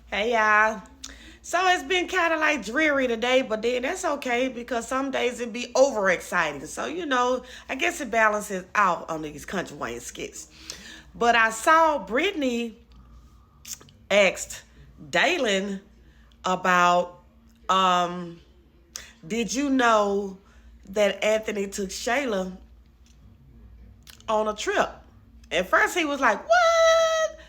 Hey y'all. So it's been kind of like dreary today, but then that's okay because some days it be overexciting. So I guess it balances out on these country Wayne skits. But I saw Brittany asked Dalen about did you know that Anthony took Shayla on a trip? At first he was like, "What?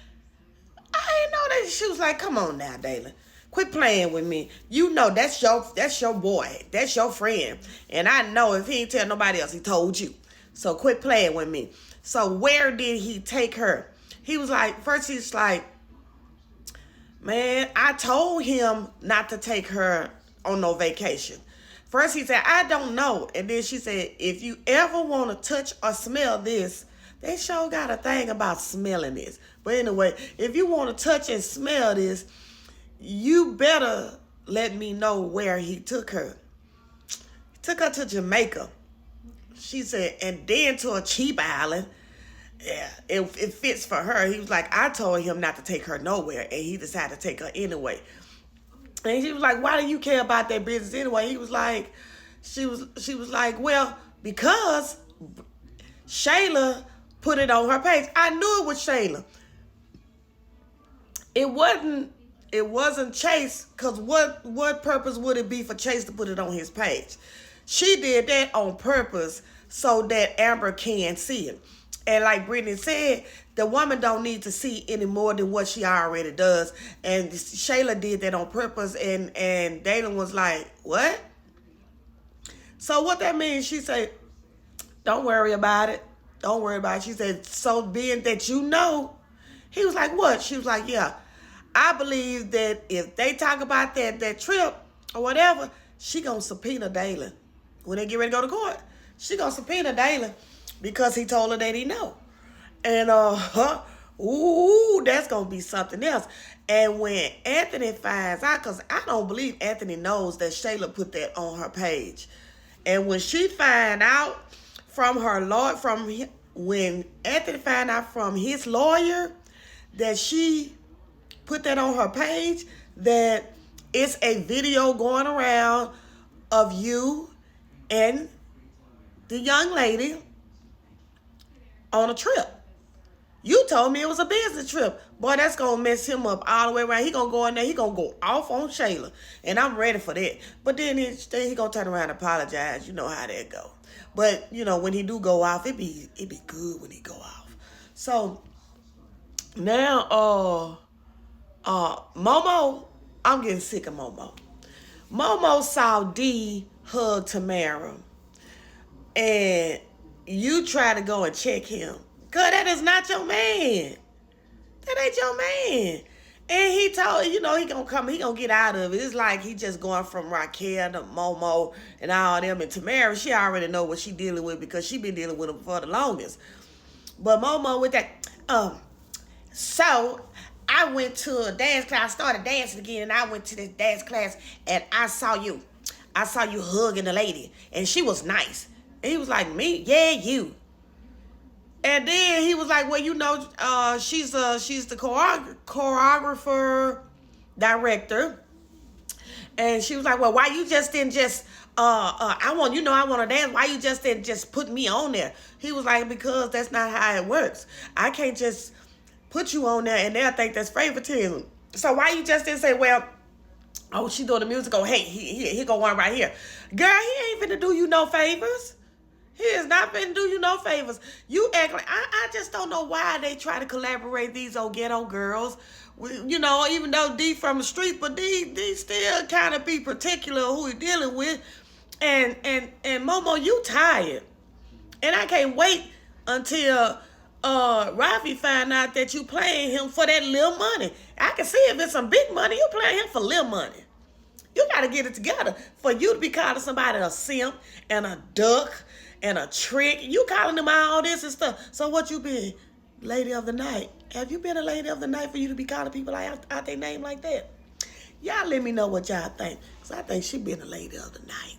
I didn't know that." She was like, "Come on now, Dalen. Quit playing with me. You know that's your boy. That's your friend. And I know if he ain't tell nobody else, he told you. So quit playing with me." So where did he take her? He was like, first he's like, "Man, I told him not to take her on no vacation." First he said, "I don't know." And then she said, "If you ever want to touch or smell this," they sure got a thing about smelling this. But anyway, if you want to touch and smell this, you better let me know where he took her. He took her to Jamaica. She said, and then to a cheap island. Yeah, it fits for her. He was like, "I told him not to take her nowhere, and he decided to take her anyway." And she was like, "Why do you care about that business anyway?" He was like, she was like, "Well, because Shayla put it on her page. I knew it was Shayla. It wasn't Chase, because what purpose would it be for Chase to put it on his page? She did that on purpose so that Amber can see it. And like Brittany said, the woman don't need to see any more than what she already does. And Shayla did that on purpose, and Dalen was like, "What?" So what that means, she said, "Don't worry about it. Don't worry about it." She said, "So being that you know," he was like, "What?" She was like, "Yeah. I believe that if they talk about that trip or whatever, she gonna subpoena Dalen. When they get ready to go to court, she gonna subpoena Dalen because he told her that he know." And ooh, that's gonna be something else. And when Anthony finds out, because I don't believe Anthony knows that Shayla put that on her page. And when she find out from her lawyer, when Anthony find out from his lawyer that she put that on her page, that it's a video going around of you and the young lady on a trip. You told me it was a business trip. Boy, that's going to mess him up all the way around. He going to go in there. He going to go off on Shayla. And I'm ready for that. But then he going to turn around and apologize. You know how that go. But, when he do go off, it be good when he go off. So, now, Momo, I'm getting sick of Momo. Momo saw D hug Tamara, and you try to go and check him. Cause that is not your man. That ain't your man. And he told he gonna come, he gonna get out of it. It's like he just going from Raquel to Momo and all them. And Tamara, she already know what she dealing with because she been dealing with him for the longest. But Momo with that, so I went to a dance class. I started dancing again, and I went to this dance class, and I saw you. I saw you hugging the lady, and she was nice. And he was like, "Me? Yeah, you." And then he was like, "Well, she's the choreographer, director." And she was like, "Well, why you just didn't just I want to dance. Why you just didn't just put me on there?" He was like, "Because that's not how it works. I can't just put you on there and they'll think that's favoritism. So why you just didn't say, well, oh, she doing the music. Oh, hey, he go one right here. Girl, he ain't finna do you no favors. He is not finna do you no favors. You act like, I just don't know why they try to collaborate these old ghetto girls. Even though D from the street, but D still kind of be particular who he dealing with. And Momo, you tired. And I can't wait until Rafi find out that you playing him for that little money. I can see if it's some big money, you playing him for little money. You got to get it together for you to be calling somebody a simp and a duck and a trick. You calling them all this and stuff. So what you been? Lady of the night. Have you been a lady of the night for you to be calling people out their name like that? Y'all let me know what y'all think. Because I think she been a lady of the night.